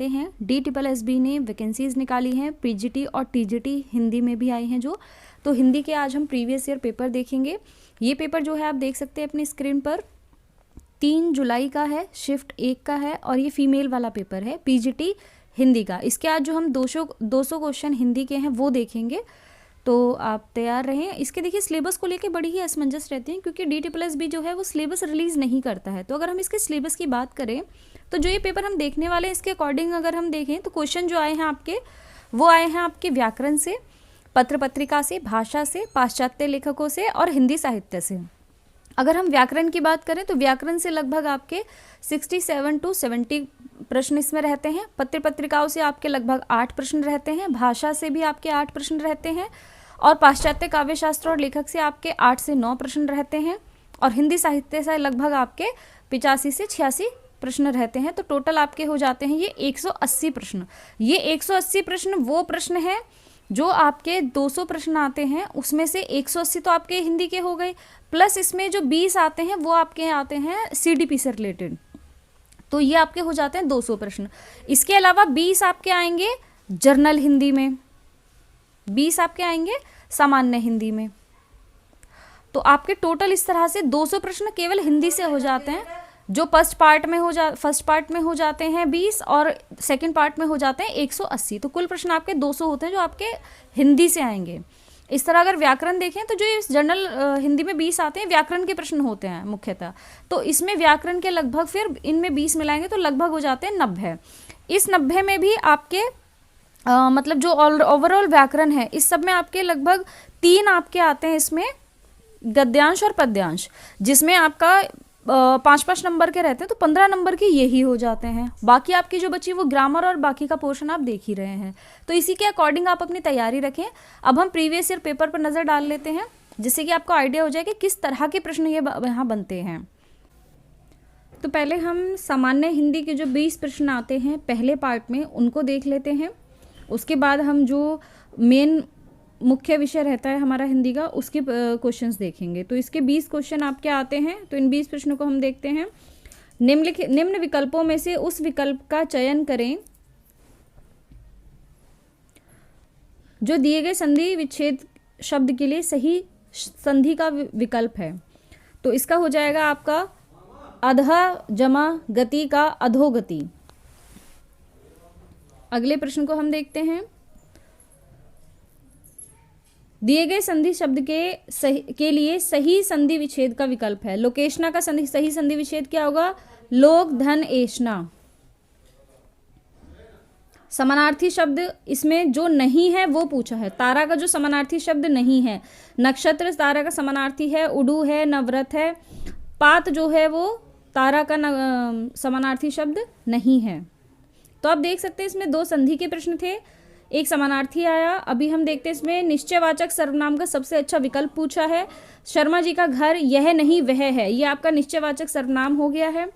हैं DSSB ने vacancies निकाली हैं, PGT और TGT हिंदी में भी आई हैं जो। तो हिंदी के आज हम प्रीवियस ईयर पेपर देखेंगे। ये पेपर जो है आप देख सकते हैं अपनी स्क्रीन पर, 3 जुलाई का है, शिफ्ट 1 का है और ये फीमेल वाला पेपर है PGT हिंदी का। इसके आज जो हम 200 क्वेश्चन हिंदी के हैं वो देखेंगे, तो आप तैयार रहें। इसके देखिए सिलेबस को लेके बड़ी ही असमंजस रहती हैं क्योंकि DSSB जो है वो सिलेबस रिलीज़ नहीं करता है। तो अगर हम इसके सिलेबस की बात करें तो जो ये पेपर हम देखने वाले हैं इसके अकॉर्डिंग अगर हम देखें तो क्वेश्चन जो आए हैं आपके, वो आए हैं आपके व्याकरण से, पत्र पत्रिका से, भाषा से, पाश्चात्य लेखकों से और हिंदी साहित्य से। अगर हम व्याकरण की बात करें तो व्याकरण से लगभग आपके 67 to 70 प्रश्न इसमें रहते हैं। पत्र पत्रिकाओं से आपके लगभग 8 प्रश्न रहते हैं, भाषा से भी आपके 8 प्रश्न रहते हैं और पाश्चात्य काव्य शास्त्र और लेखक से आपके 8 से 9 प्रश्न रहते हैं और हिंदी साहित्य से लगभग आपके 85 से 86 प्रश्न रहते हैं। तो टोटल आपके हो जाते हैं ये 180 प्रश्न। ये 180 प्रश्न वो प्रश्न हैं जो आपके 200 प्रश्न आते हैं, उसमें से 180 तो आपके हिंदी के हो गए, प्लस इसमें जो 20 आते हैं वो आपके आते हैं CDP से रिलेटेड। तो ये आपके हो जाते हैं 200 प्रश्न। इसके अलावा 20 आपके आएंगे जर्नल हिंदी में, 20 आपके आएंगे सामान्य हिंदी में। तो आपके टोटल इस तरह से 200 प्रश्न केवल हिंदी से हो जाते हैं, जो फर्स्ट पार्ट में हो जाते हैं 20 और सेकंड पार्ट में हो जाते हैं 180। तो कुल प्रश्न आपके 200 होते हैं जो आपके हिंदी से आएंगे। इस तरह अगर व्याकरण देखें तो जो इस जनरल हिंदी में 20 आते हैं व्याकरण के प्रश्न होते हैं मुख्यतः, तो इसमें व्याकरण के लगभग फिर इनमें 20 मिलाएंगे तो लगभग हो जाते हैं 90। इस 90 में भी आपके मतलब जो ओवरऑल व्याकरण है इस सब में आपके लगभग 3 आपके आते हैं इसमें गद्यांश और पद्यांश, जिसमें आपका 5-5 नंबर के रहते हैं, तो 15 नंबर के यही हो जाते हैं। बाकी आपकी जो बची वो ग्रामर और बाकी का पोर्शन आप देख ही रहे हैं। तो इसी के अकॉर्डिंग आप अपनी तैयारी रखें। अब हम प्रीवियस ईयर पेपर पर नज़र डाल लेते हैं जिससे कि आपको आइडिया हो जाए कि किस तरह के प्रश्न ये यहाँ बनते हैं। तो पहले हम सामान्य हिंदी के जो 20 प्रश्न आते हैं पहले पार्ट में उनको देख लेते हैं। उसके बाद हम जो मेन मुख्य विषय रहता है हमारा हिंदी का उसके क्वेश्चंस देखेंगे। तो इसके 20 क्वेश्चन आपके आते हैं, तो इन 20 प्रश्नों को हम देखते हैं। निम्न विकल्पों में से उस विकल्प का चयन करें जो दिए गए संधि विच्छेद शब्द के लिए सही संधि का विकल्प है। तो इसका हो जाएगा आपका अधः जमा गति का अधोगति। अगले प्रश्न को हम देखते हैं। दिए गए संधि शब्द के लिए सही संधि विच्छेद का विकल्प है। लोकेशना का सही संधि विच्छेद क्या होगा? लोक धन एशना। समानार्थी शब्द इसमें जो नहीं है वो पूछा है। तारा का जो समानार्थी शब्द नहीं है, नक्षत्र तारा का समानार्थी है, उडू है, नवरथ है, पात जो है वो तारा का समानार्थी शब्द नहीं है। तो आप देख सकते हैं इसमें 2 संधि के प्रश्न थे, एक समानार्थी आया। अभी हम देखते हैं इसमें निश्चयवाचक सर्वनाम का सबसे अच्छा विकल्प पूछा है। शर्मा जी का घर यह नहीं वह है, ये आपका निश्चयवाचक सर्वनाम हो गया है।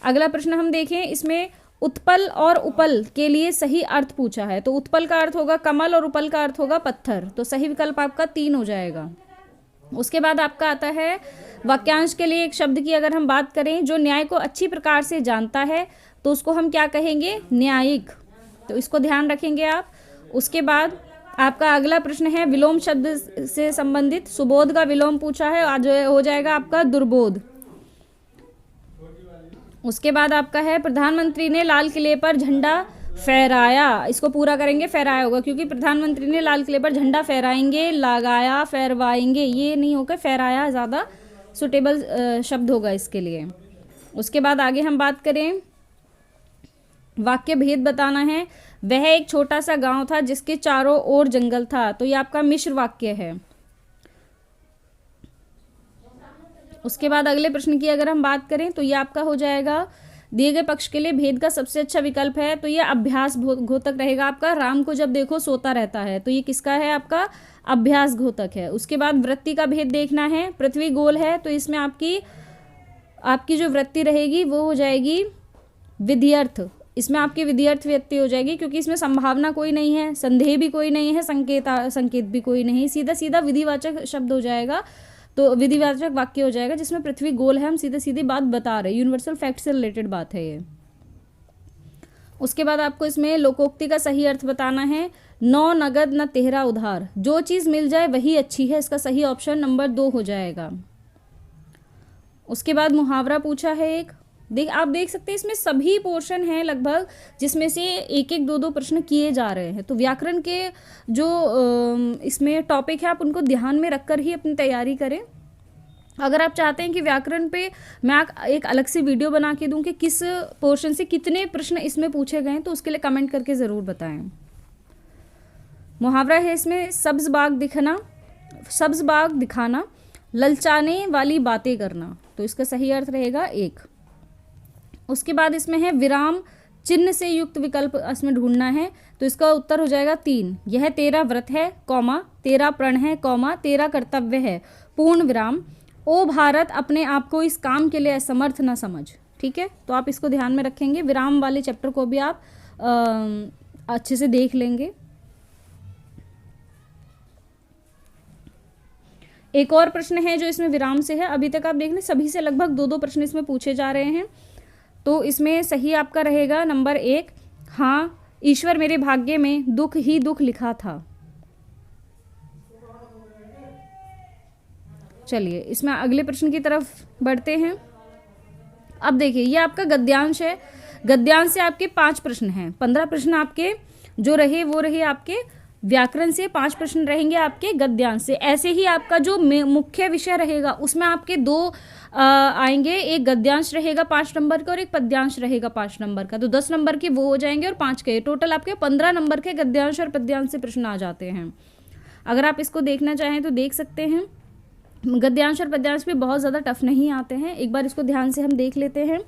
अगला प्रश्न हम देखें, इसमें उत्पल और उपल के लिए सही अर्थ पूछा है। तो उत्पल का अर्थ होगा कमल और उपल का अर्थ होगा पत्थर। तो सही विकल्प आपका 3 हो जाएगा। उसके बाद आपका आता है वाक्यांश के लिए एक शब्द की अगर हम बात करें, जो न्याय को अच्छी प्रकार से जानता है तो उसको हम क्या कहेंगे? न्यायिक। तो इसको ध्यान रखेंगे आप। उसके बाद आपका अगला प्रश्न है विलोम शब्द से संबंधित। सुबोध का विलोम पूछा है, आज हो जाएगा आपका दुर्बोध। उसके बाद आपका है प्रधानमंत्री ने लाल किले पर झंडा फहराया। इसको पूरा करेंगे, फहराया होगा क्योंकि प्रधानमंत्री ने लाल किले पर झंडा फहराएंगे, लगाया, फहरवाएंगे, ये नहीं होकर फहराया ज़्यादा सुटेबल शब्द होगा इसके लिए। उसके बाद आगे हम बात करें, वाक्य भेद बताना है। वह एक छोटा सा गांव था जिसके चारों ओर जंगल था। तो ये आपका मिश्र वाक्य है। उसके बाद अगले प्रश्न की अगर हम बात करें तो ये आपका हो जाएगा दिए गए पक्ष के लिए भेद का सबसे अच्छा विकल्प है। तो ये अभ्यास घोतक रहेगा आपका। राम को जब देखो सोता रहता है, तो ये किसका है? आपका अभ्यास घोतक है। उसके बाद वृत्ति का भेद देखना है। पृथ्वी गोल है तो इसमें आपकी जो वृत्ति रहेगी वो हो जाएगी विध्यर्थ। इसमें आपकी विध्यर्थ व्यक्ति हो जाएगी क्योंकि इसमें संभावना कोई नहीं है, संदेह भी कोई नहीं है, संकेत भी कोई नहीं, सीधा सीधा विधिवाचक शब्द हो जाएगा। तो विधिवाचक वाक्य हो जाएगा जिसमें पृथ्वी गोल है, हम सीधे सीधी बात बता रहे हैं, यूनिवर्सल फैक्ट से रिलेटेड बात है ये। उसके बाद आपको इसमें लोकोक्ति का सही अर्थ बताना है। नौ नगद न तेहरा उधार, जो चीज़ मिल जाए वही अच्छी है, इसका सही ऑप्शन नंबर 2 हो जाएगा। उसके बाद मुहावरा पूछा है एक, आप देख सकते हैं इसमें सभी पोर्शन हैं लगभग, जिसमें से एक एक दो दो प्रश्न किए जा रहे हैं। तो व्याकरण के जो इसमें टॉपिक है आप उनको ध्यान में रखकर ही अपनी तैयारी करें। अगर आप चाहते हैं कि व्याकरण पे मैं एक अलग से वीडियो बना के दूं कि किस पोर्शन से कितने प्रश्न इसमें पूछे गए हैं, तो उसके लिए कमेंट करके ज़रूर बताएं। मुहावरा है इसमें सब्ज बाग दिखाना, ललचाने वाली बातें करना, तो इसका सही अर्थ रहेगा 1। उसके बाद इसमें है विराम चिन्ह से युक्त विकल्प इसमें ढूंढना है, तो इसका उत्तर हो जाएगा 3। यह तेरा व्रत है, कौमा तेरा प्रण है, कौमा तेरा कर्तव्य है, पूर्ण विराम। ओ भारत अपने आप को इस काम के लिए असमर्थ न समझ। ठीक है, तो आप इसको ध्यान में रखेंगे। विराम वाले चैप्टर को भी आप अच्छे से देख लेंगे। एक और प्रश्न है जो इसमें विराम से है। अभी तक आप देख लें सभी से लगभग 2-2 प्रश्न इसमें पूछे जा रहे हैं। तो इसमें सही आपका रहेगा नंबर 1, हाँ ईश्वर मेरे भाग्य में दुख ही दुख लिखा था। चलिए इसमें अगले प्रश्न की तरफ बढ़ते हैं। अब देखिए ये आपका गद्यांश है। गद्यांश से आपके 5 प्रश्न हैं। 15 प्रश्न आपके जो रहे वो रहे आपके व्याकरण से, 5 प्रश्न रहेंगे आपके गद्यांश से। ऐसे ही आपका जो मुख्य विषय रहेगा उसमें आपके 2 आएंगे, एक गद्यांश रहेगा 5 नंबर का और एक पद्यांश रहेगा 5 नंबर का। तो 10 नंबर के वो हो जाएंगे और 5 के टोटल आपके 15 नंबर के गद्यांश और पद्यांश से प्रश्न आ जाते हैं। अगर आप इसको देखना चाहें तो देख सकते हैं। गद्यांश और पद्यांश भी बहुत ज़्यादा टफ नहीं आते हैं। एक बार इसको ध्यान से हम देख लेते हैं।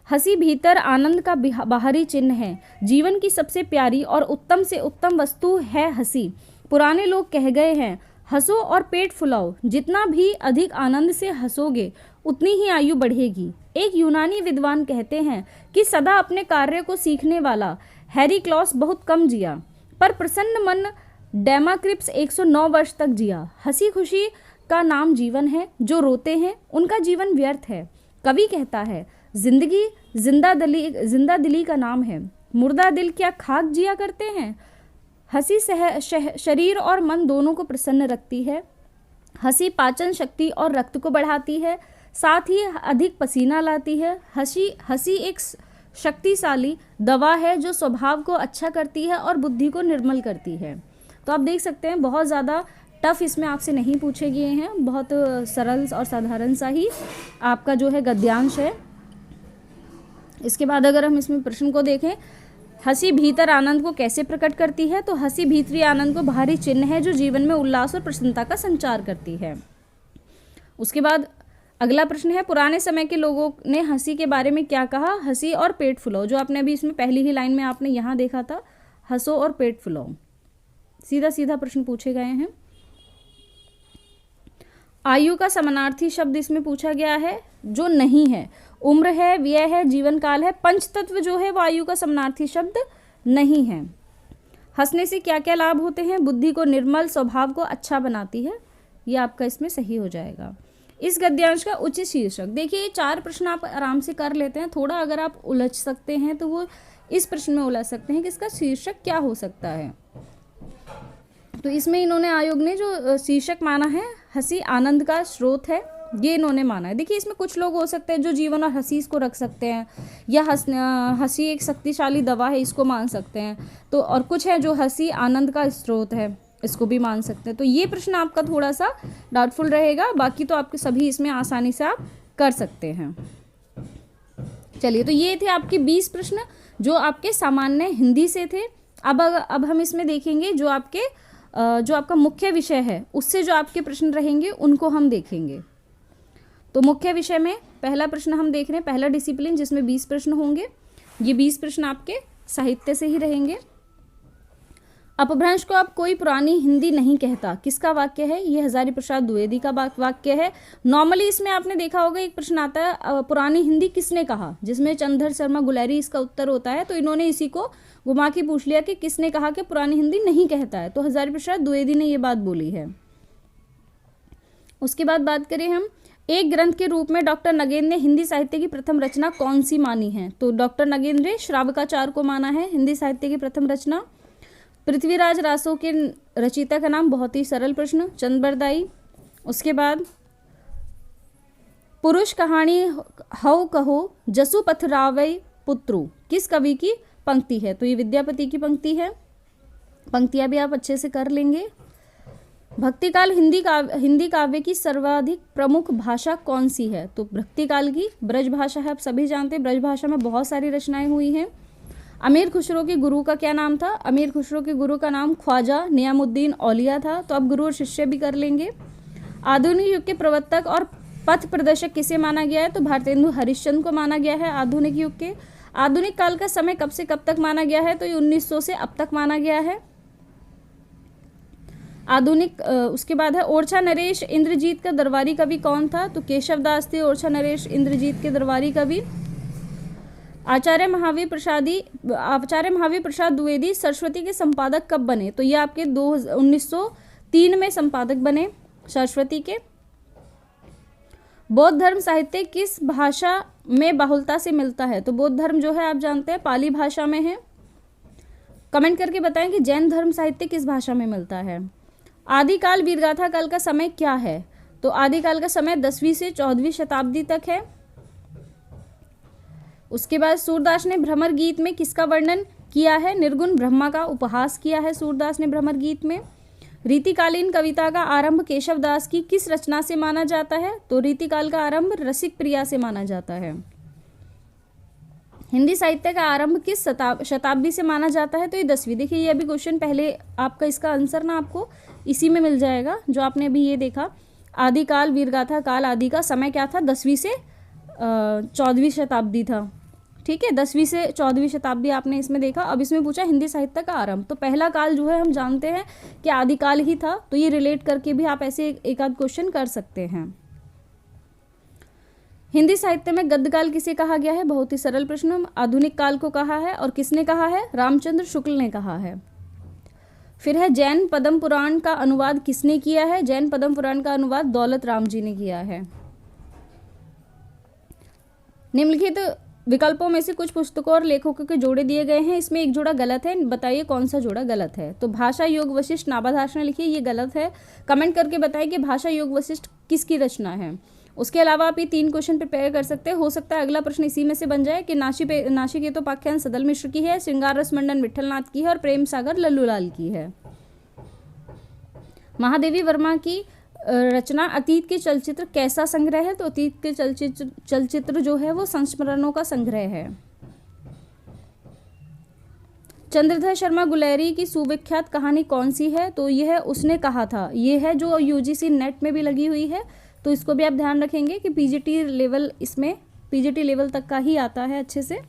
हंसी भीतर आनंद का बाहरी चिन्ह है, जीवन की सबसे प्यारी और उत्तम से उत्तम वस्तु है हंसी। पुराने लोग कह गए हैं हंसो और पेट फुलाओ, जितना भी अधिक आनंद से हंसोगे उतनी ही आयु बढ़ेगी। एक यूनानी विद्वान कहते हैं कि सदा अपने कार्य को सीखने वाला हेराक्लिटस बहुत कम जिया, पर प्रसन्न मन डेमाक्रिप्स 109 वर्ष तक जिया। हंसी खुशी का नाम जीवन है, जो रोते हैं उनका जीवन व्यर्थ है। कवि कहता है जिंदगी जिंदा दिली का नाम है, मुर्दा दिल क्या खाक जिया करते हैं। हंसी शरीर और मन दोनों को प्रसन्न रखती है। हंसी पाचन शक्ति और रक्त को बढ़ाती है, साथ ही अधिक पसीना लाती है। हंसी एक शक्तिशाली दवा है जो स्वभाव को अच्छा करती है और बुद्धि को निर्मल करती है। तो आप देख सकते हैं बहुत ज़्यादा टफ इसमें आपसे नहीं पूछे गए हैं, बहुत सरल और साधारण सा ही आपका जो है गद्यांश है। इसके बाद अगर हम इसमें प्रश्न को देखें, हंसी भीतर आनंद को कैसे प्रकट करती है, तो हंसी भीतरी आनंद को बाहरी चिन्ह है जो जीवन में उल्लास और प्रसन्नता का संचार करती है। उसके बाद अगला प्रश्न है, पुराने समय के लोगों ने हंसी के बारे में क्या कहा। हंसी और पेट फुलाओ, जो आपने अभी इसमें पहली ही लाइन में आपने यहाँ देखा था, हंसो और पेट फुलाओ। सीधा सीधा प्रश्न पूछे गए हैं। आयु का समानार्थी शब्द इसमें पूछा गया है जो नहीं है। उम्र है, व्यय है, जीवन काल है, पंचतत्व जो है वो आयु का समानार्थी शब्द नहीं है। हंसने से क्या क्या लाभ होते हैं, बुद्धि को निर्मल, स्वभाव को अच्छा बनाती है। ये आपका इसमें सही हो जाएगा। इस गद्यांश का उचित शीर्षक, देखिए ये 4 प्रश्न आप आराम से कर लेते हैं। थोड़ा अगर आप उलझ सकते हैं तो वो इस प्रश्न में उलझ सकते हैं कि इसका शीर्षक क्या हो सकता है। तो इसमें इन्होंने आयोग ने जो शीर्षक माना है हंसी आनंद का स्रोत है, ये इन्होंने माना है। देखिए इसमें कुछ लोग हो सकते हैं जो जीवन और हंसी इसको रख सकते हैं, या हंसी एक शक्तिशाली दवा है इसको मान सकते हैं। तो और कुछ है जो हंसी आनंद का स्रोत है, इसको भी मान सकते हैं। तो ये प्रश्न आपका थोड़ा सा डाउटफुल रहेगा, बाकी तो आपके सभी इसमें आसानी से आप कर सकते हैं। चलिए, तो ये थे आपके 20 प्रश्न जो आपके सामान्य हिंदी से थे। अब हम इसमें देखेंगे जो आपका मुख्य विषय है उससे जो आपके प्रश्न रहेंगे उनको हम देखेंगे। तो मुख्य विषय में पहला प्रश्न हम देख रहे हैं, पहला डिसिप्लिन जिसमें 20 प्रश्न होंगे। ये 20 प्रश्न आपके साहित्य से ही रहेंगे। अपभ्रंश को अब कोई पुरानी हिंदी नहीं कहता, किसका वाक्य है? ये हजारी प्रसाद द्विवेदी का वाक्य है। नॉर्मली इसमें आपने देखा होगा एक प्रश्न आता है पुरानी हिंदी किसने कहा, जिसमें चंद्रधर शर्मा गुलेरी इसका उत्तर होता है। तो इन्होंने इसी को घुमा के पूछ लिया कि किसने कहा कि पुरानी हिंदी नहीं कहता है, तो हजारी प्रसाद द्विवेदी ने ये बात बोली है। उसके बाद बात करें हम एक ग्रंथ के रूप में डॉक्टर नगेंद्र ने हिंदी साहित्य की प्रथम रचना कौन सी मानी है? तो डॉक्टर नगेंद्र ने श्रावकाचार को माना है हिंदी साहित्य की प्रथम रचना। पृथ्वीराज रासो के रचयिता का नाम, बहुत ही सरल प्रश्न, चंद्रबरदाई। उसके बाद पुरुष कहानी हौ कहो जसु पथरावै पुत्रु किस कवि की पंक्ति है? तो ये विद्यापति की पंक्ति है। पंक्तियां भी आप अच्छे से कर लेंगे। भक्तिकाल हिंदी काव्य की सर्वाधिक प्रमुख भाषा कौन सी है? तो भक्तिकाल की ब्रज भाषा है, आप सभी जानते हैं। ब्रज भाषा में बहुत सारी रचनाएं हुई हैं। अमीर खुसरो के गुरु का क्या नाम था? अमीर खुसरो के गुरु का नाम ख्वाजा नियामुद्दीन औलिया था। तो अब गुरु और शिष्य भी कर लेंगे। आधुनिक युग के प्रवर्तक और पथ प्रदर्शक किसे माना गया है? तो भारतेंदु हरिश्चंद्र को माना गया है आधुनिक युग के। आधुनिक काल का समय कब से कब तक माना गया है? तो ये 1900 से अब तक माना गया है आधुनिक। उसके बाद है ओरछा नरेश इंद्रजीत का दरबारी कवि कौन था? तो केशव दास थे ओरछा नरेश इंद्रजीत के दरबारी कवि। आचार्य महावीर प्रसाद द्विवेदी सरस्वती के संपादक कब बने? तो ये आपके 1903 में संपादक बने सरस्वती के। बौद्ध धर्म साहित्य किस भाषा में बहुलता से मिलता है? तो बौद्ध धर्म जो है आप जानते हैं पाली भाषा में है। कमेंट करके बताएं कि जैन धर्म साहित्य किस भाषा में मिलता है। आदिकाल वीरगाथा काल का समय क्या है? तो आदिकाल का समय 10वीं से 14वीं शताब्दी तक है। उसके बाद सूरदास ने भ्रमर गीत में किसका वर्णन किया है? निर्गुण ब्रह्मा का उपहास किया है सूरदास ने भ्रमर गीत में। रीतिकालीन कविता का आरंभ केशव दास की किस रचना से माना जाता है? तो रीतिकाल का आरंभ रसिक प्रिया से माना जाता है। हिंदी साहित्य का आरंभ किस शताब्दी से माना जाता है? तो ये 10वीं। देखिए ये अभी क्वेश्चन पहले आपका इसका आंसर ना आपको इसी में मिल जाएगा जो आपने अभी ये देखा। आदिकाल वीरगाथा काल आदि का समय क्या था? 10वीं से 14वीं शताब्दी था। ठीक है, 10वीं से 14वीं शताब्दी आपने इसमें देखा। अब इसमें पूछा हिंदी साहित्य का आरंभ, तो पहला काल जो है हम जानते हैं कि आदिकाल ही था। तो ये रिलेट करके भी आप ऐसे एक आध क्वेश्चन कर सकते हैं। हिंदी साहित्य में गद्यकाल किसे कहा गया है? बहुत ही सरल प्रश्न। आधुनिक काल को कहा है और किसने कहा है? रामचंद्र शुक्ल ने कहा है। फिर है जैन पद्म पुराण का अनुवाद किसने किया है? जैन पद्म पुराण का अनुवाद दौलत राम जी ने किया है। निम्नलिखित विकल्पों में से कुछ पुस्तकों और लेखकों के जोड़े दिए गए हैं, इसमें एक जोड़ा गलत है, बताइए कौन सा जोड़ा गलत है। तो भाषा योग वशिष्ठ नाभाधाष ने लिखी, ये गलत है। कमेंट करके बताइए कि भाषा योग वशिष्ठ किसकी रचना है। उसके अलावा आप ये 3 क्वेश्चन प्रिपेयर कर सकते हैं। हो सकता है अगला प्रश्न इसी में से बन जाए कि नाशिकेतोपाख्यान सदल मिश्र की है, श्रृंगार रस मंडन विट्ठल नाथ की है और प्रेम सागर लल्लूलाल की है। महादेवी वर्मा की रचना अतीत के चलचित्र कैसा संग्रह है? तो अतीत के चलचित्र जो है वो संस्मरणों का संग्रह है। चंद्रधर शर्मा गुलेरी की सुविख्यात कहानी कौन सी है? तो यह उसने कहा था, ये है जो यूजीसी नेट में भी लगी हुई है। तो इसको भी आप ध्यान रखेंगे कि पीजीटी लेवल, इसमें पीजीटी लेवल तक का ही आता है अच्छे से।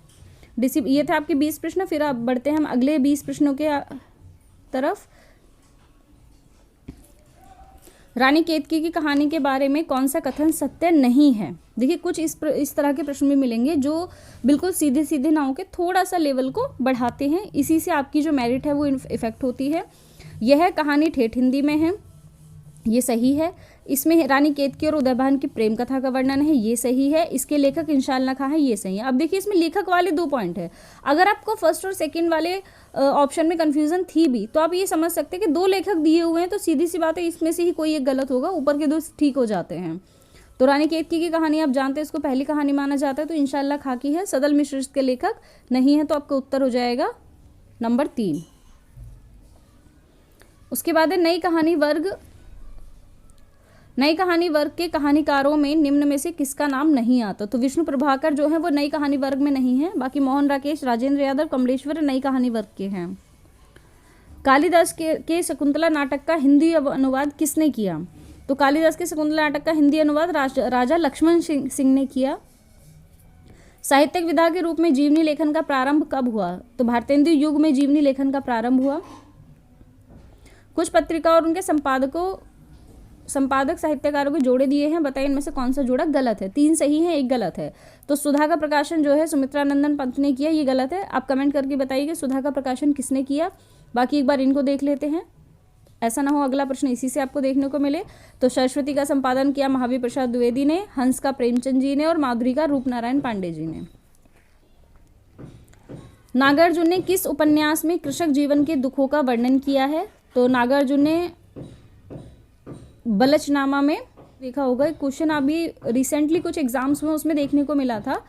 ये थे आपके 20 प्रश्न। फिर आप बढ़ते हैं हम अगले 20 प्रश्नों के तरफ। रानी केतकी की कहानी के बारे में कौन सा कथन सत्य नहीं है? देखिए कुछ इस तरह के प्रश्न भी मिलेंगे जो बिल्कुल सीधे सीधे ना होकर थोड़ा सा लेवल को बढ़ाते हैं, इसी से आपकी जो मेरिट है वो इफेक्ट होती है। यह कहानी ठेठ हिंदी में है, ये सही है। इसमें रानी केतकी और उदयभान की प्रेम कथा का वर्णन है, ये सही है। इसके लेखक इंशाअल्लाह खां है, ये सही है। अब देखिए इसमें लेखक वाले 2 पॉइंट है। अगर आपको फर्स्ट और सेकंड वाले ऑप्शन में कंफ्यूजन थी भी तो आप ये समझ सकते हैं कि 2 लेखक दिए हुए हैं, तो सीधी सी बात है इसमें से ही कोई एक गलत होगा, ऊपर के 2 ठीक हो जाते हैं। तो रानी केतकी की कहानी आप जानते हैं, इसको पहली कहानी माना जाता है, तो इंशाअल्लाह खां की है। सदल मिश्र इसके लेखक नहीं है, तो आपका उत्तर हो जाएगा नंबर 3। उसके बाद है नई कहानी वर्ग के कहानीकारों में निम्न में से किसका नाम नहीं आता? तो विष्णु प्रभाकर जो है वो नई कहानी वर्ग में नहीं है। बाकी मोहन राकेश, राजेंद्र यादव, कमलेश्वर नई कहानी वर्ग के हैं। कालिदास के शकुंतला नाटक का हिंदी अनुवाद किसने किया? तो कालिदास के शकुंतला नाटक का हिंदी अनुवाद राजा लक्ष्मण सिंह ने किया। साहित्यिक विधा के रूप में जीवनी लेखन का प्रारंभ कब हुआ? तो भारतेंदु युग में जीवनी लेखन का प्रारंभ हुआ। कुछ पत्रिका और उनके संपादक साहित्यकारों के जोड़े दिए हैं, बताइए इनमें से कौन सा जोड़ा गलत है। 3 सही है, 1 गलत है। तो सुधा का प्रकाशन जो है सुमित्रा नंदन पंत ने किया, ये गलत है। आप कमेंट करके बताइए कि सुधा का प्रकाशन किसने किया। बाकी एक बार इनको देख लेते हैं। ऐसा ना हो अगला प्रश्न इसी से आपको देखने को मिले। तो सरस्वती का संपादन किया महावीर प्रसाद द्विवेदी ने, हंस का प्रेमचंद जी ने और माधुरी का रूपनारायण पांडे जी ने। नागार्जुन ने किस उपन्यास में कृषक जीवन के दुखों का वर्णन किया है? तो नागार्जुन ने बलचनामा में, देखा होगा क्वेश्चन अभी रिसेंटली कुछ एग्जाम्स में उसमें देखने को मिला था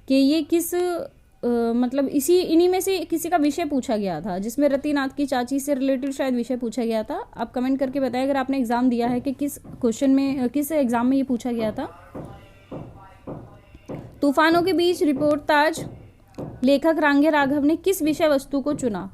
कि ये किस मतलब इन्हीं में से किसी का विषय पूछा गया था, जिसमें रतिनाथ की चाची से रिलेटेड शायद विषय पूछा गया था। आप कमेंट करके बताएं अगर आपने एग्जाम दिया है कि किस क्वेश्चन में, किस एग्जाम में ये पूछा गया था। तूफानों के बीच रिपोर्ट ताज लेखक रांगे राघव ने किस विषय वस्तु को चुना?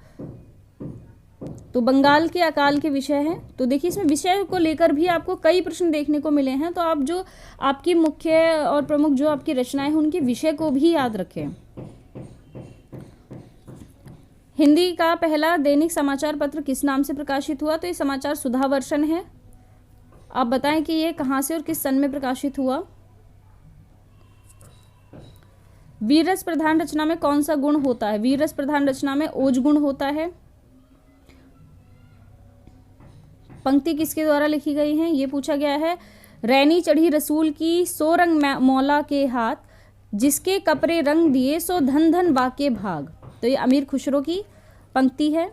तो बंगाल के अकाल के विषय है। तो देखिए इसमें विषय को लेकर भी आपको कई प्रश्न देखने को मिले हैं, तो आप जो आपकी मुख्य और प्रमुख जो आपकी रचनाएं हैं उनके विषय को भी याद रखें। हिंदी का पहला दैनिक समाचार पत्र किस नाम से प्रकाशित हुआ? तो ये समाचार सुधावर्षन है। आप बताएं कि ये कहाँ से और किस सन में प्रकाशित हुआ। वीररस प्रधान रचना में कौन सा गुण होता है? वीररस प्रधान रचना में ओज गुण होता है। पंक्ति किसके द्वारा लिखी गई है? ये पूछा गया है। रैनी चढ़ी रसूल की सो रंग मौला के हाथ, जिसके कपड़े रंग दिए सो धन धन बाके भाग। तो ये अमीर खुसरो की पंक्ति है।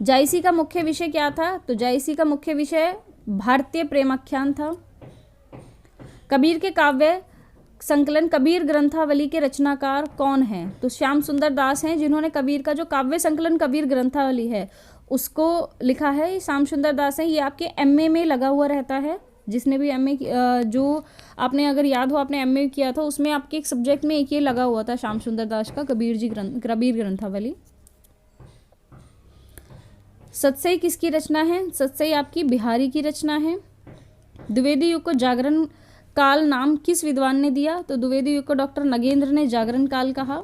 जायसी का मुख्य विषय क्या था? तो जायसी का मुख्य विषय भारतीय प्रेमाख्यान था। कबीर के काव्य संकलन कबीर ग्रंथावली के रचनाकार कौन हैं? तो श्याम सुंदर दास हैं, जिन्होंने कबीर का जो काव्य संकलन कबीर ग्रंथावली है उसको लिखा है। श्याम सुंदर दास हैं। ये आपके एमए में लगा हुआ रहता है। जिसने भी एमए, जो आपने अगर याद हो आपने एमए किया था उसमें आपके एक सब्जेक्ट में एक ये लगा हुआ था श्याम सुंदर दास का कबीर ग्रंथावली। सतसई किसकी रचना है? सतसई आपकी बिहारी की रचना है। द्विवेदी युग को जागरण काल नाम किस विद्वान ने दिया? तो द्विवेदी युग को डॉक्टर नगेंद्र ने जागरण काल कहा।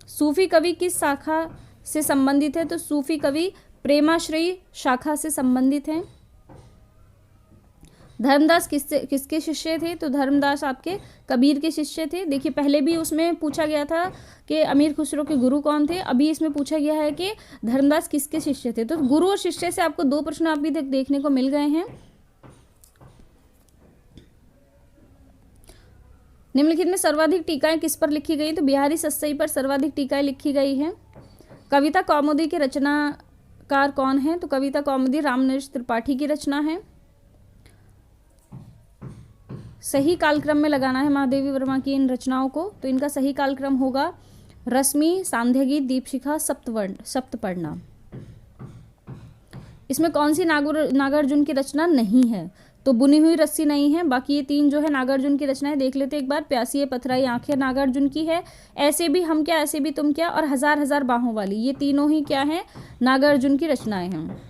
सूफी कवि किस शाखा से संबंधित है? तो सूफी कवि प्रेमाश्रयी शाखा से संबंधित हैं। धर्मदास किसके शिष्य थे? तो धर्मदास आपके कबीर के शिष्य थे। देखिए पहले भी उसमें पूछा गया था कि अमीर खुसरो के गुरु कौन थे, अभी इसमें पूछा गया है कि धर्मदास किसके शिष्य थे। तो गुरु और शिष्य से आपको दो प्रश्न अभी तक देखने को मिल गए हैं। निम्नलिखित में सर्वाधिक टीकाएं किस पर लिखी गई? तो बिहारी सतसई पर सर्वाधिक टीकाएं लिखी गई हैं। कविता कौमुदी के रचनाकार कौन है? तो कविता कौमुदी रामनरेश त्रिपाठी की रचना है। सही कालक्रम में लगाना है महादेवी वर्मा की इन रचनाओं को। तो इनका सही कालक्रम होगा रश्मि, सांध्यगीत, दीपशिखा, सप्तपर्णा। इसमें कौन सी नागार्जुन की रचना नहीं है? तो बुनी हुई रस्सी नहीं है। बाकी ये तीन जो है नागार्जुन की रचनाएं देख लेते एक बार। प्यासी है पथराई आंखें नागार्जुन की है। ऐसे भी हम क्या, ऐसे भी तुम क्या, और हजार हजार बाहों वाली, ये तीनों ही क्या हैं? नागार्जुन की रचनाएं हैं।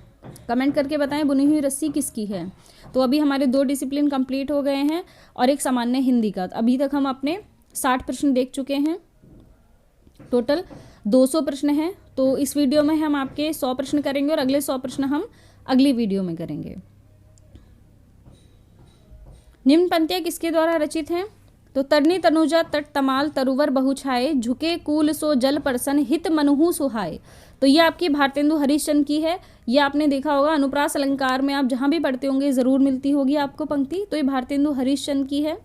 कमेंट करके बताएं बुनी हुई रस्सी किसकी है। तो अभी हमारे 2 डिसिप्लिन कंप्लीट हो गए हैं और एक सामान्य हिंदी का। अभी तक हम अपने 60 प्रश्न देख चुके हैं। टोटल 200 प्रश्न हैं। तो इस वीडियो में हम आपके 100 प्रश्न करेंगे और अगले 100 प्रश्न हम अगली वीडियो में करेंगे। निम्न पंक्तियां किसके द्वारा रचित हैं? तो तरनी तनुजा तट तमाल तरुवर बहुछाए, झुके कूल सो जल परसन हित मनुहु सुहाए। तो ये आपकी भारतेंदु हरिश्चंद्र की है। ये आपने देखा होगा अनुप्रास अलंकार में, आप जहां भी पढ़ते होंगे जरूर मिलती होगी आपको पंक्ति। तो ये भारतेंदु हरिश्चंद्र की है।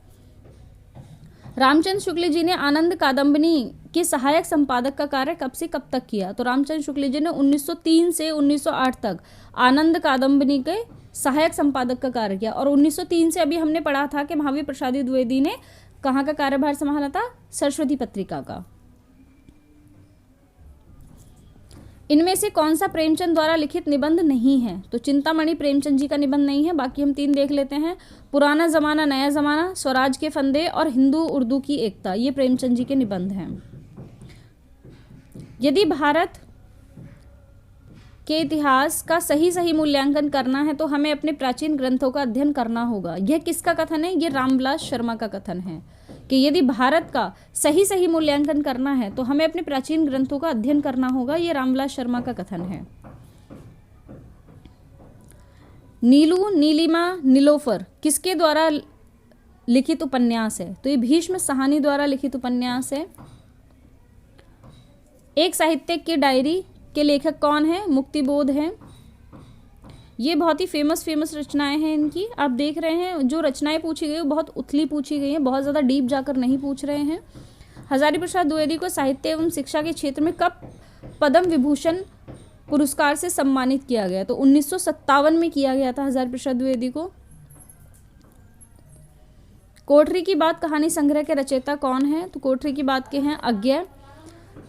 रामचंद्र शुक्ल जी ने आनंद कादम्बनी के सहायक संपादक का कार्य कब से कब तक किया? तो रामचंद्र शुक्ल जी ने 1903 से 1908 तक आनंद कादम्बनी के सहायक संपादक का कार्य किया। और 1903 से अभी हमने पढ़ा था कि महावीर प्रसाद द्विवेदी ने कहाँ का कार्यभार संभाला था? सरस्वती पत्रिका का। इनमें से कौन सा प्रेमचंद द्वारा लिखित निबंध नहीं है? तो चिंतामणि प्रेमचंद जी का निबंध नहीं है। बाकी हम 3 देख लेते हैं। पुराना जमाना नया जमाना, स्वराज के फंदे और हिंदू उर्दू की एकता, ये प्रेमचंद जी के निबंध हैं। यदि भारत के इतिहास का सही मूल्यांकन करना है तो हमें अपने प्राचीन ग्रंथों का अध्ययन करना होगा। यह किसका कथन है? ये रामविलास शर्मा का कथन है कि यदि भारत का सही मूल्यांकन करना है तो हमें अपने प्राचीन ग्रंथों का अध्ययन करना होगा। ये रामविलास शर्मा का कथन है। नीलू, नीलिमा, नीलोफर किसके द्वारा लिखित उपन्यास है? तो ये भीष्म साहनी द्वारा लिखित उपन्यास है। एक साहित्यिक की डायरी के लेखक कौन है? मुक्तिबोध हैं। ये बहुत ही फेमस रचनाएं हैं इनकी। आप देख रहे हैं जो रचनाएं पूछी गई वो बहुत उथली पूछी गई हैं, बहुत ज़्यादा डीप जाकर नहीं पूछ रहे हैं। हजारी प्रसाद द्विवेदी को साहित्य एवं शिक्षा के क्षेत्र में कब पद्म विभूषण पुरस्कार से सम्मानित किया गया? तो 1957 में किया गया था हजारी प्रसाद द्विवेदी को। कोठरी की बात कहानी संग्रह के रचयिता कौन है? तो कोठरी की बात के हैं अज्ञे।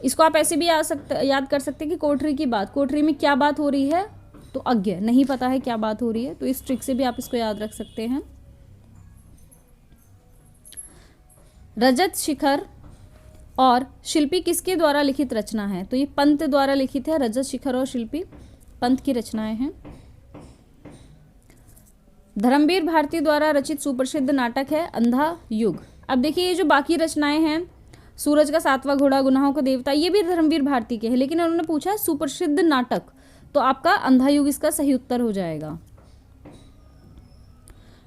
इसको आप ऐसे भी याद कर सकते हैं कि कोठरी की बात, कोठरी में क्या बात हो रही है? तो अज्ञे, नहीं पता है क्या बात हो रही है, तो इस ट्रिक से भी आप इसको याद रख सकते हैं। रजत शिखर और शिल्पी किसके द्वारा लिखित रचना है? तो ये पंत द्वारा लिखित है। रजत शिखर और शिल्पी पंत की रचनाएं हैं। धर्मवीर भारती द्वारा रचित सुप्रसिद्ध नाटक है अंधा युग। अब देखिए ये जो बाकी रचनाएं हैं, सूरज का सातवां घोड़ा, गुनाहों का देवता, ये भी धर्मवीर भारती के हैं, लेकिन उन्होंने पूछा है सुप्रसिद्ध नाटक, तो आपका अंधा युग इसका सही उत्तर हो जाएगा।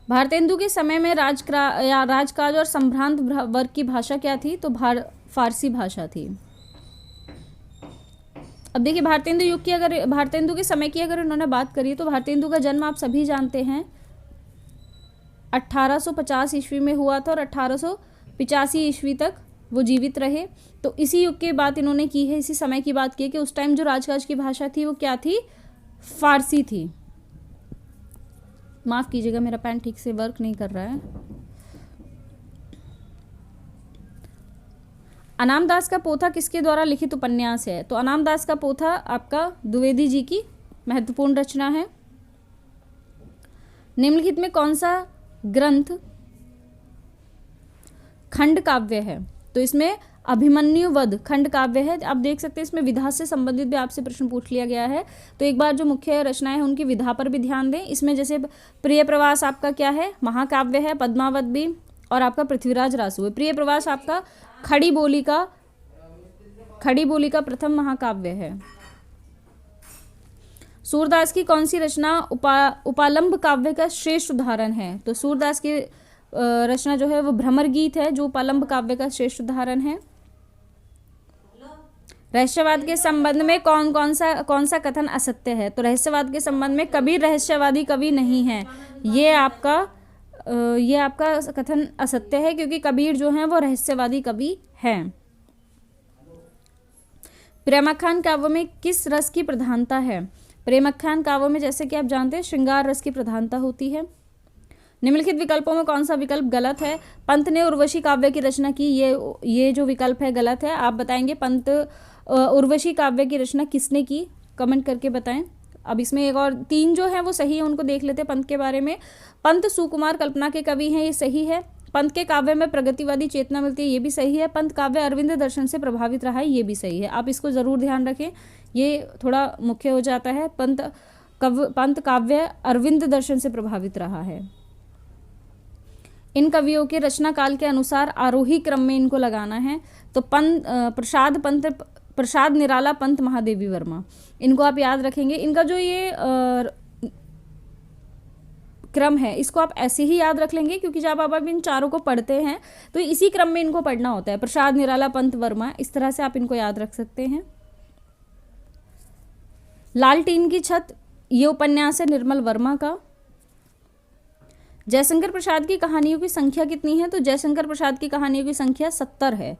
भारतेंदु के समय में राजकाज और संभ्रांत वर्ग की भाषा क्या थी? तो फारसी भाषा थी। अब देखिए भारतेंदु के समय की अगर उन्होंने बात करी तो भारतेंदु का जन्म आप सभी जानते हैं 1850 ईस्वी में हुआ था और 1885 ईस्वी तक वो जीवित रहे। तो इसी युग की बात इन्होंने की है, इसी समय की बात की है कि उस टाइम जो राजकाज की भाषा थी वो क्या थी? फारसी थी। माफ कीजिएगा मेरा पेन ठीक से वर्क नहीं कर रहा है। अनाम दास का पोथा किसके द्वारा लिखित उपन्यास है? तो अनाम दास का पोथा आपका द्विवेदी जी की महत्वपूर्ण रचना है। निम्नलिखित में कौन सा ग्रंथ खंड काव्य है? तो इसमें अभिमन्यु वध खंड काव्य है। आप देख सकते हैं इसमें विधा से संबंधित भी आपसे प्रश्न पूछ लिया गया है, तो एक बार जो मुख्य रचनाएं हैं उनकी विधा पर भी ध्यान दें। इसमें जैसे प्रिय प्रवास आपका क्या है? महाकाव्य है। पद्मावत भी, और आपका पृथ्वीराज रासु है। प्रिय प्रवास आपका खड़ी बोली का प्रथम महाकाव्य है। सूरदास की कौन सी रचना उपालंब काव्य का श्रेष्ठ उदाहरण है? तो सूरदास की रचना जो है वो भ्रमर गीत है, जो उपालंब काव्य का श्रेष्ठ उदाहरण है। रहस्यवाद के संबंध में कौन सा कथन असत्य है? तो रहस्यवाद के संबंध में कबीर रहस्यवादी कवि नहीं है, ये आपका कथन असत्य है, क्योंकि कबीर जो है वो रहस्यवादी कवि हैं। प्रेमाख्यान काव्य में किस रस की प्रधानता है? प्रेमाख्यान काव्य में जैसे कि आप जानते हैं श्रृंगार रस की प्रधानता होती है। निम्नलिखित विकल्पों में कौन सा विकल्प गलत है? पंत ने उर्वशी काव्य की रचना की, ये जो विकल्प है गलत है। आप बताएंगे पंत उर्वशी काव्य की रचना किसने की? कमेंट करके बताएं। अब इसमें एक और 3 जो है वो सही है, उनको देख लेते हैं पंत के बारे में। पंत सुकुमार कल्पना के कवि हैं, ये सही है। पंत के काव्य में प्रगतिवादी चेतना मिलती है, ये भी सही है। पंत काव्य अरविंद दर्शन से प्रभावित रहा है, ये भी सही है। आप इसको जरूर ध्यान रखें, ये थोड़ा मुख्य हो जाता है। पंत काव्य अरविंद दर्शन से प्रभावित रहा है। इन कवियों के रचना काल के अनुसार आरोही क्रम में इनको लगाना है। तो प्रसाद निराला पंत महादेवी वर्मा, इनको आप याद रखेंगे। इनका जो ये क्रम है इसको आप ऐसे ही याद रख लेंगे, क्योंकि जब आप इन चारों को पढ़ते हैं तो इसी क्रम में इनको पढ़ना होता है। प्रसाद निराला पंत वर्मा, इस तरह से आप इनको याद रख सकते हैं। लाल टीन की छत, ये उपन्यास है निर्मल वर्मा का। जयशंकर प्रसाद की कहानियों की संख्या कितनी है? तो जयशंकर प्रसाद की कहानियों की संख्या 70 है।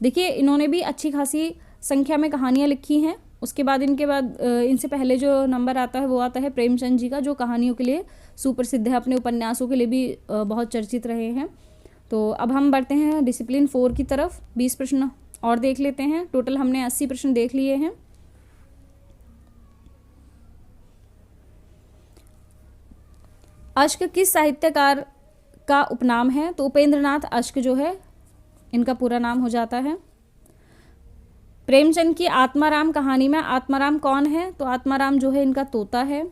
देखिए इन्होंने भी अच्छी खासी संख्या में कहानियाँ लिखी हैं। उसके बाद इनसे पहले जो नंबर आता है वो आता है प्रेमचंद जी का, जो कहानियों के लिए सुप्रसिद्ध है, अपने उपन्यासों के लिए भी बहुत चर्चित रहे हैं। तो अब हम बढ़ते हैं डिसिप्लिन 4 की तरफ। 20 प्रश्न और देख लेते हैं। टोटल हमने 80 प्रश्न देख लिए हैं। अश्क किस साहित्यकार का उपनाम है? तो उपेंद्रनाथ अश्क जो है इनका पूरा नाम हो जाता है। प्रेमचंद की आत्माराम कहानी में आत्माराम कौन है? तो आत्माराम जो है इनका तोता है।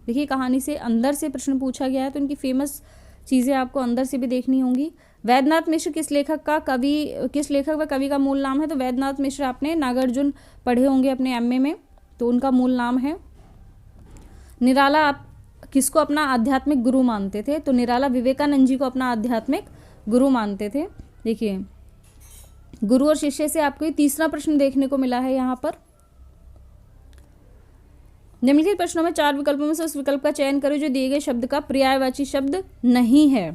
देखिए कहानी से अंदर से प्रश्न पूछा गया है, तो इनकी फेमस चीज़ें आपको अंदर से भी देखनी होंगी। वैद्यनाथ मिश्र किस लेखक व कवि का मूल नाम है? तो वैद्यनाथ मिश्र आपने नागार्जुन पढ़े होंगे अपने एमए में, तो उनका मूल नाम है। निराला आप किसको अपना आध्यात्मिक गुरु मानते थे? तो निराला विवेकानंद जी को अपना आध्यात्मिक गुरु मानते थे। देखिए गुरु और शिष्य से आपको ये तीसरा प्रश्न देखने को मिला है यहाँ पर। निम्नलिखित प्रश्नों में 4 विकल्पों में से उस विकल्प का चयन करें जो दिए गए शब्द का पर्यायवाची शब्द नहीं है।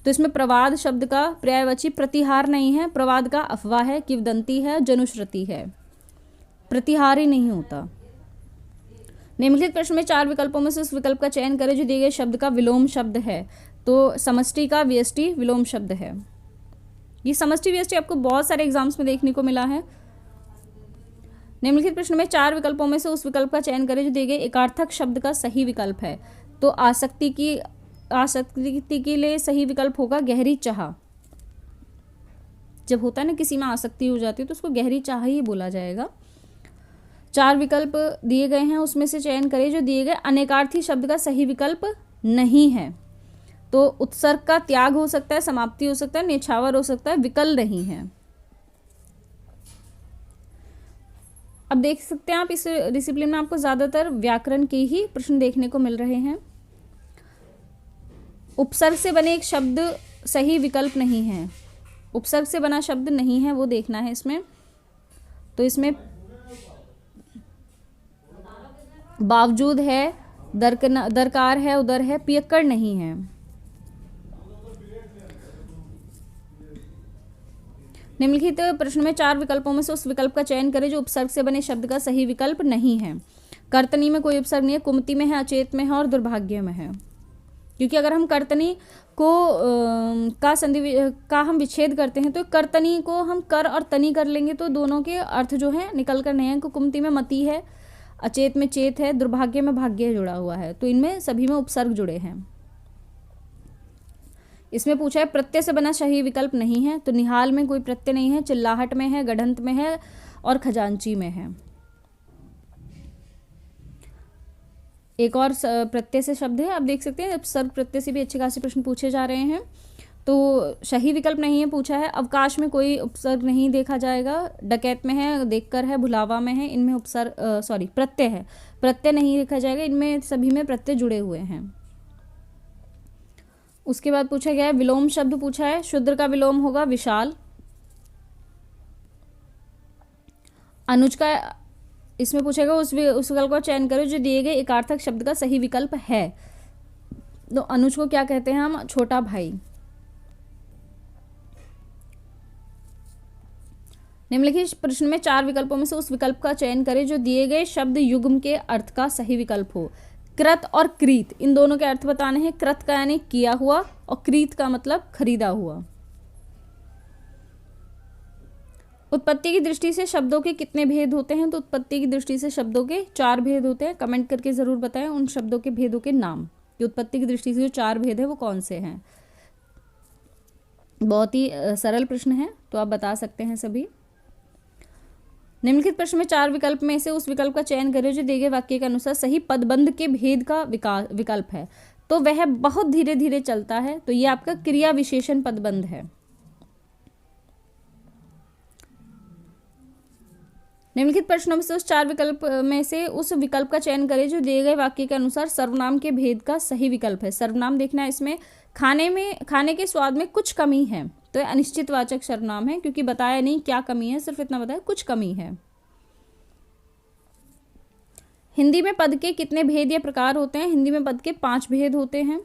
तो इसमें प्रवाद शब्द का पर्यायवाची प्रतिहार नहीं है, प्रवाद का अफवाह है, किंवदंती है, जनुश्रुति है, प्रतिहार ही नहीं होता। निम्नलिखित प्रश्न में 4 विकल्पों में से उस विकल्प का चयन करें जो दिए गए शब्द का विलोम शब्द है। तो समष्टि का व्यष्टि विलोम शब्द है। ये समष्टि व्यष्टि आपको बहुत सारे एग्जाम्स में देखने को मिला है। निम्नलिखित प्रश्न में 4 विकल्पों में से उस विकल्प का चयन करें जो दिए गए एकार्थक शब्द का सही विकल्प है। तो आसक्ति के लिए सही विकल्प होगा गहरी चाह। जब होता है ना किसी में आसक्ति हो जाती है तो उसको गहरी चाह ही बोला जाएगा। 4 विकल्प दिए गए हैं, उसमें से चयन करें जो दिए गए अनेकार्थी शब्द का सही विकल्प नहीं है। तो उत्सर्ग का त्याग हो सकता है, समाप्ति हो सकता है, न्यौछावर हो सकता है, विकल नहीं है। अब देख सकते हैं आप इस डिसिप्लिन में आपको ज्यादातर व्याकरण के ही प्रश्न देखने को मिल रहे हैं। उपसर्ग से बने एक शब्द सही विकल्प नहीं है, उपसर्ग से बना शब्द नहीं है वो देखना है इसमें। तो इसमें बावजूद है, दरकार है, उदर है, पियक्कड़ नहीं है। निम्नलिखित प्रश्न में 4 विकल्पों में से उस विकल्प का चयन करें जो उपसर्ग से बने शब्द का सही विकल्प नहीं है। कर्तनी में कोई उपसर्ग नहीं है, कुमति में है, अचेत में है और दुर्भाग्य में है। क्योंकि अगर हम कर्तनी को का हम विच्छेद करते हैं तो कर्तनी को हम कर और तनी कर लेंगे तो दोनों के अर्थ जो है निकल कर नहीं है। कुमति में मति है, अचेत में चेत है, दुर्भाग्य में भाग्य जुड़ा हुआ है। तो इनमें सभी में उपसर्ग जुड़े हैं। इसमें पूछा है प्रत्यय से बना सही विकल्प नहीं है। तो निहाल में कोई प्रत्यय नहीं है, चिल्लाहट में है, गढ़ंत में है और खजांची में है। एक और प्रत्यय से शब्द है, आप देख सकते हैं उपसर्ग प्रत्यय से भी अच्छे खासे प्रश्न पूछे जा रहे हैं। तो सही विकल्प नहीं है पूछा है। अवकाश में कोई उपसर्ग नहीं देखा जाएगा, डकैत में है, देखकर है, भुलावा में है, इनमें उपसर्ग प्रत्यय है, प्रत्यय नहीं देखा जाएगा। इनमें सभी में प्रत्यय जुड़े हुए हैं। उसके बाद पूछा गया है विलोम शब्द पूछा है। शूद्र का विलोम होगा विशाल। अनुज का इसमें पूछेगा उस विकल्प का चयन करो जो दिए गए एकार्थक शब्द का सही विकल्प है। तो अनुज को क्या कहते हैं हम? छोटा भाई। निम्नलिखित प्रश्न में 4 विकल्पों में से उस विकल्प का चयन करें जो दिए गए शब्द युग्म के अर्थ का सही विकल्प हो। कृत और क्रीत, इन दोनों के अर्थ बताने हैं। कृत का यानी किया हुआ और क्रीत का मतलब खरीदा हुआ। उत्पत्ति की दृष्टि से शब्दों के कितने भेद होते हैं? तो उत्पत्ति की दृष्टि से शब्दों के 4 भेद होते हैं। कमेंट करके जरूर बताएं उन शब्दों के भेदों के नाम कि उत्पत्ति की दृष्टि से जो 4 भेद है वो कौन से हैं। बहुत ही सरल प्रश्न है, तो आप बता सकते हैं सभी। निम्नलिखित प्रश्न में 4 विकल्प में से उस विकल्प का चयन करें जो दिए गए वाक्य के अनुसार सही पदबंध के भेद का विकल्प है। तो वह बहुत धीरे धीरे चलता है, तो ये आपका क्रिया विशेषण पदबंध है। निम्नलिखित प्रश्नों में से उस 4 विकल्प में से उस विकल्प का चयन करें जो दिए गए वाक्य के अनुसार सर्वनाम के भेद का सही विकल्प है। सर्वनाम देखना है इसमें। खाने के स्वाद में कुछ कमी है, तो अनिश्चितवाचक सर्वनाम है क्योंकि बताया नहीं क्या कमी है, सिर्फ इतना बताया कुछ कमी है। हिंदी में पद के कितने भेद या प्रकार होते हैं? हिंदी में पद के 5 भेद होते हैं।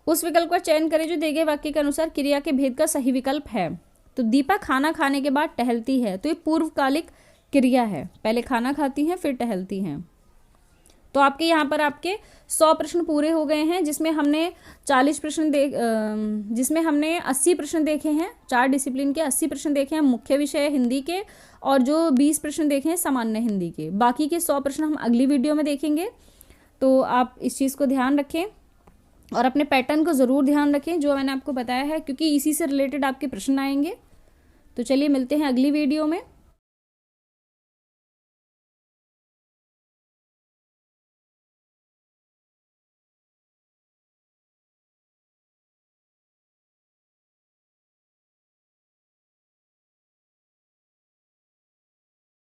उस विकल्प का चयन करें जो दिए गए वाक्य के अनुसार क्रिया के भेद का सही विकल्प है। तो दीपा खाना खाने के बाद टहलती है, तो ये पूर्वकालिक क्रिया है। पहले खाना खाती हैं फिर टहलती हैं। तो आपके यहाँ पर आपके 100 प्रश्न पूरे हो गए हैं, जिसमें हमने 40 प्रश्न जिसमें हमने 80 प्रश्न देखे हैं। 4 डिसिप्लिन के 80 प्रश्न देखे हैं मुख्य विषय हिंदी के, और जो 20 प्रश्न देखे हैं सामान्य हिंदी के। बाकी के 100 प्रश्न हम अगली वीडियो में देखेंगे। तो आप इस चीज़ को ध्यान रखें और अपने पैटर्न को ज़रूर ध्यान रखें जो मैंने आपको बताया है, क्योंकि इसी से रिलेटेड आपके प्रश्न आएंगे। तो चलिए मिलते हैं अगली वीडियो में।